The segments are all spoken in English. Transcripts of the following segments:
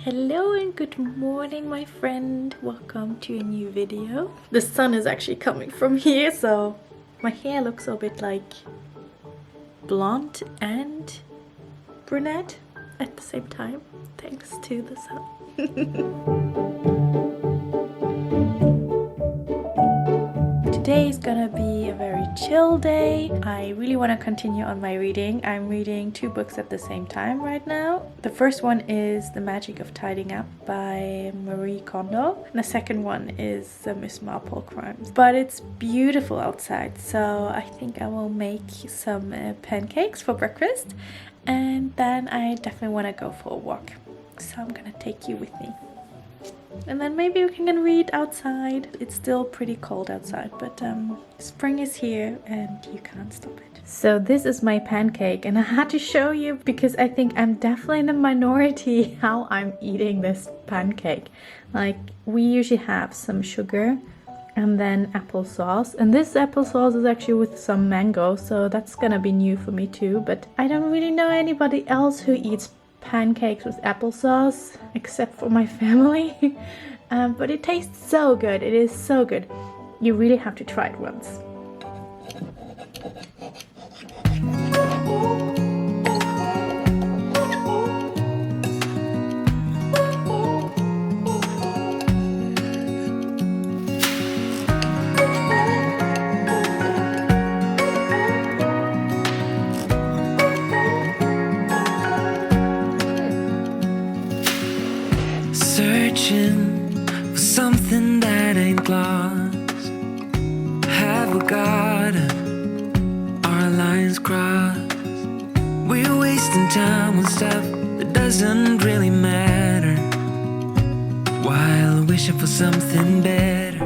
Hello and good morning, my friend. Welcome to a new video. The sun is actually coming from here, so my hair looks a bit like blonde and brunette at the same time, thanks to the sun. Today is gonna be a very chill day. I really want to continue on my reading. I'm reading two books at the same time right now. The first one is The Magic of Tidying Up by Marie Kondo. And the second one is the Miss Marple Crimes. But it's beautiful outside, so I think I will make some pancakes for breakfast. And then I definitely want to go for a walk. So I'm gonna take you with me. And then maybe we can read outside. It's still pretty cold outside, but spring is here and you can't stop it. So this is my pancake, and I had to show you because I think I'm definitely in the minority how I'm eating this pancake. Like, we usually have some sugar and then applesauce, and this applesauce is actually with some mango, so that's gonna be new for me too. But I don't really know anybody else who eats pancakes with applesauce except for my family. But it tastes so good. It is so good. You really have to try it once. Searching for something that ain't lost. Have we got our lines crossed? We're wasting time on stuff that doesn't really matter, while wishing for something better.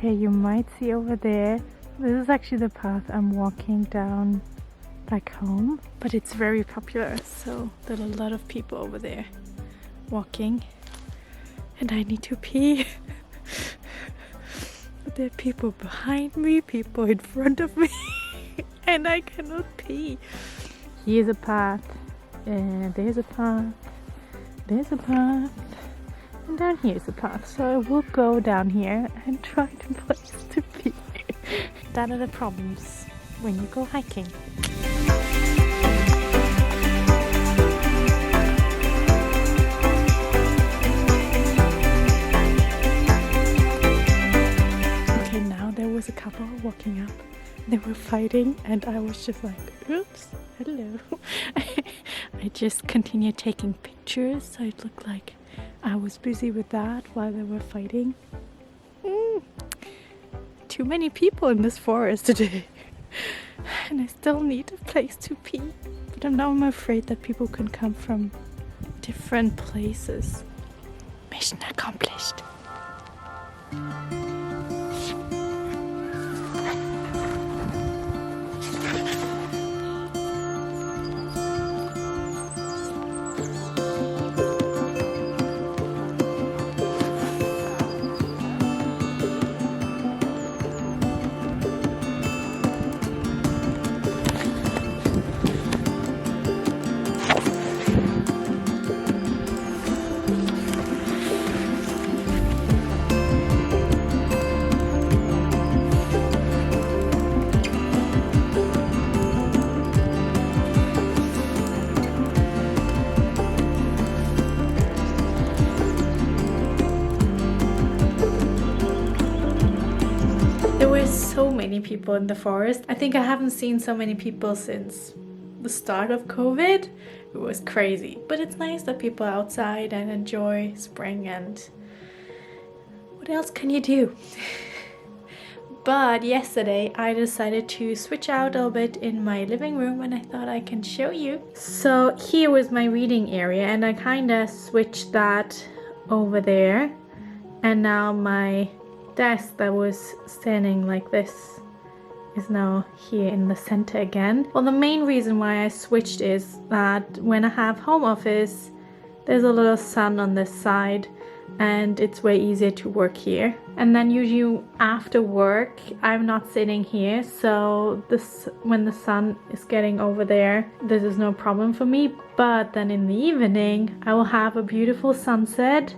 Okay, you might see over there, this is actually the path I'm walking down back home, but it's very popular, so there are a lot of people over there walking, and I need to pee. But there are people behind me, people in front of me, and I cannot pee. Here's a path, and there's a path, there's a path. And down here is the path, so I will go down here and try to place to pee. That are the problems when you go hiking. Okay, now there was a couple walking up. They were fighting, and I was just like, oops, hello. I just continued taking pictures, so it looked like I was busy with that while they were fighting. Too many people in this forest today. And I still need a place to pee. But now I'm afraid that people can come from different places. Mission accomplished. So many people in the forest. I think I haven't seen so many people since the start of COVID. It was crazy, but it's nice that people are outside and enjoy spring, and what else can you do? But yesterday I decided to switch out a little bit in my living room, and I thought I can show you. So here was my reading area, and I kind of switched that over there, and now my desk that was standing like this is now here in the center again. Well, the main reason why I switched is that when I have home office, there's a little sun on this side, and it's way easier to work here. And then usually after work I'm not sitting here, so this, when the sun is getting over there, this is no problem for me. But then in the evening I will have a beautiful sunset,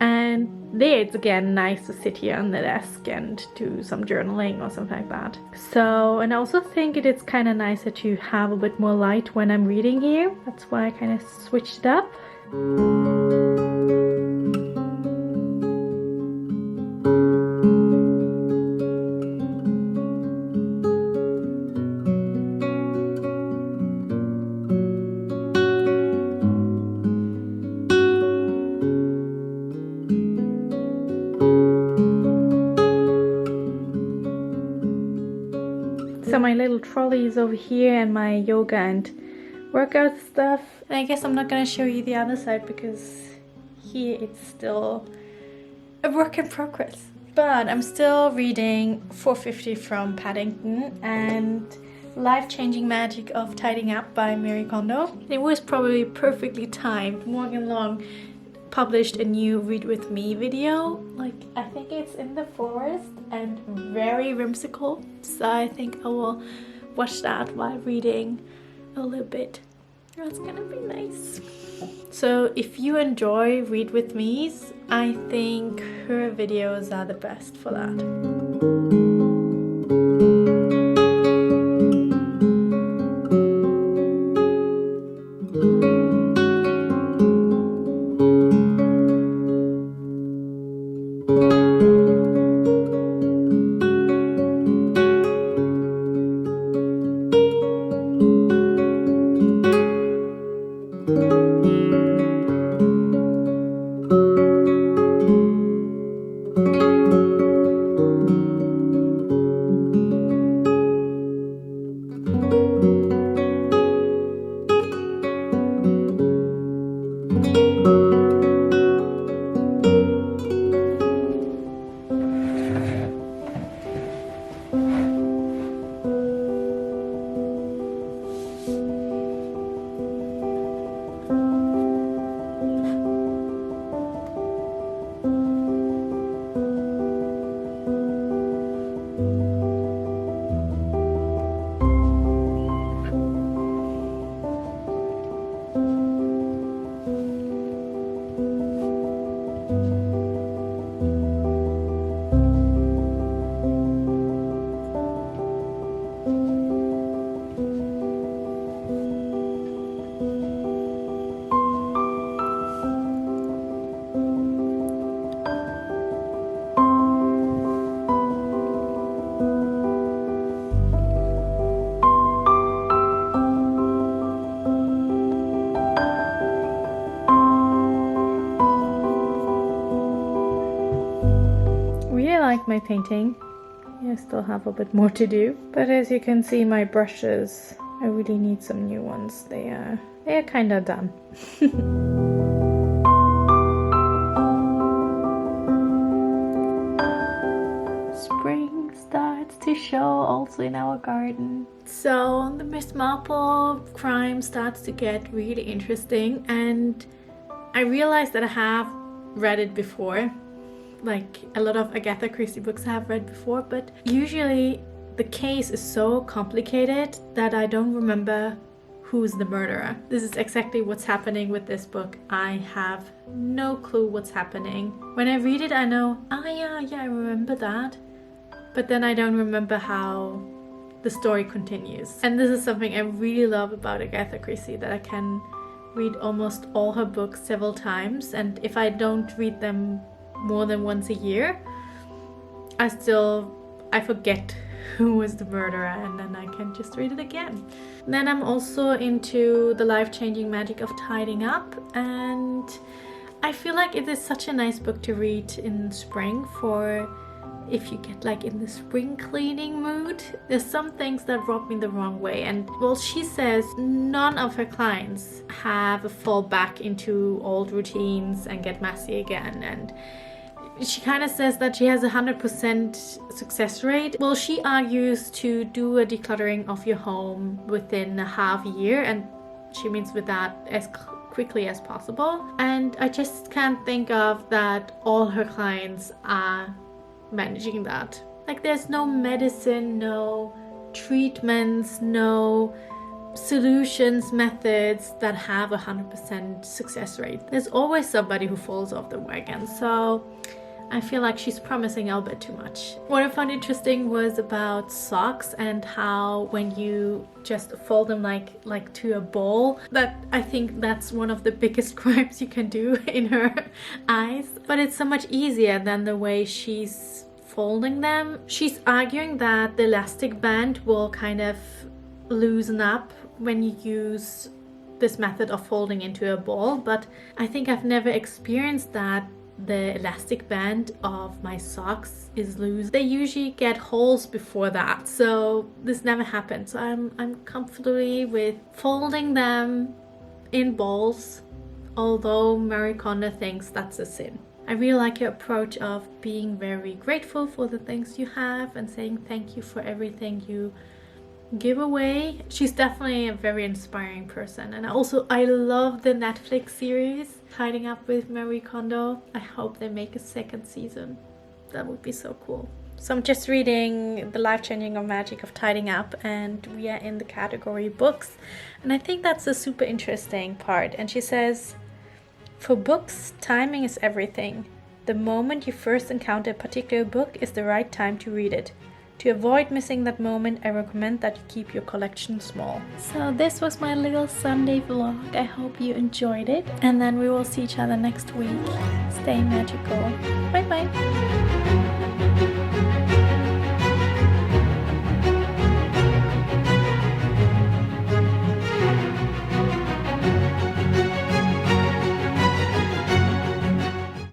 and there it's again nice to sit here on the desk and do some journaling or something like that. So, and I also think it is kind of nicer to have a bit more light when I'm reading here. That's why I kind of switched it up. So my little trolley is over here, and my yoga and workout stuff. And I guess I'm not gonna show you the other side because here it's still a work in progress. But I'm still reading 450 from Paddington and Life-Changing Magic of Tidying Up by Marie Kondo. It was probably perfectly timed. Morgan Long published a new Read With Me video. Like, I think it's in the forest and very whimsical. So I think I will watch that while reading a little bit. That's gonna be nice. So if you enjoy Read With Me's, I think her videos are the best for that. Like my painting. I still have a bit more to do, but as you can see, my brushes, I really need some new ones. They are kind of done. Spring starts to show also in our garden. So the Miss Marple crime starts to get really interesting, and I realized that I have read it before. Like a lot of Agatha Christie books I have read before, but usually the case is so complicated that I don't remember who's the murderer. This is exactly what's happening with this book. I have no clue what's happening. When I read it, I know, yeah, I remember that. But then I don't remember how the story continues. And this is something I really love about Agatha Christie, that I can read almost all her books several times, and if I don't read them more than once a year, I forget who was the murderer, and then I can just read it again. Then I'm also into the Life-Changing Magic of Tidying Up, and I feel like it is such a nice book to read in spring for if you get like in the spring cleaning mood. There's some things that rub me the wrong way, and well, she says none of her clients have a fall back into old routines and get messy again, and she kind of says that she has a 100% success rate. Well, she argues to do a decluttering of your home within a half year, and she means with that as quickly as possible. And I just can't think of that all her clients are managing that. Like, there's no medicine, no treatments, no solutions, methods that have a 100% success rate. There's always somebody who falls off the wagon. So I feel like she's promising a bit too much. What I found interesting was about socks and how when you just fold them like to a ball, that I think that's one of the biggest crimes you can do in her eyes. But it's so much easier than the way she's folding them. She's arguing that the elastic band will kind of loosen up when you use this method of folding into a ball, but I think I've never experienced that the elastic band of my socks is loose. They usually get holes before that, so this never happens. So I'm comfortably with folding them in balls, although Marie Kondo thinks that's a sin. I really like your approach of being very grateful for the things you have and saying thank you for everything you give away. She's definitely a very inspiring person. And I love the Netflix series Tidying Up with Marie Kondo. I hope they make a second season. That would be so cool. So I'm just reading The Life-Changing Magic of Tidying Up, and we are in the category books, and I think that's a super interesting part. And she says, for books, timing is everything. The moment you first encounter a particular book is the right time to read it. To avoid missing that moment, I recommend that you keep your collection small. So this was my little Sunday vlog. I hope you enjoyed it, and then we will see each other next week. Stay magical. Bye bye.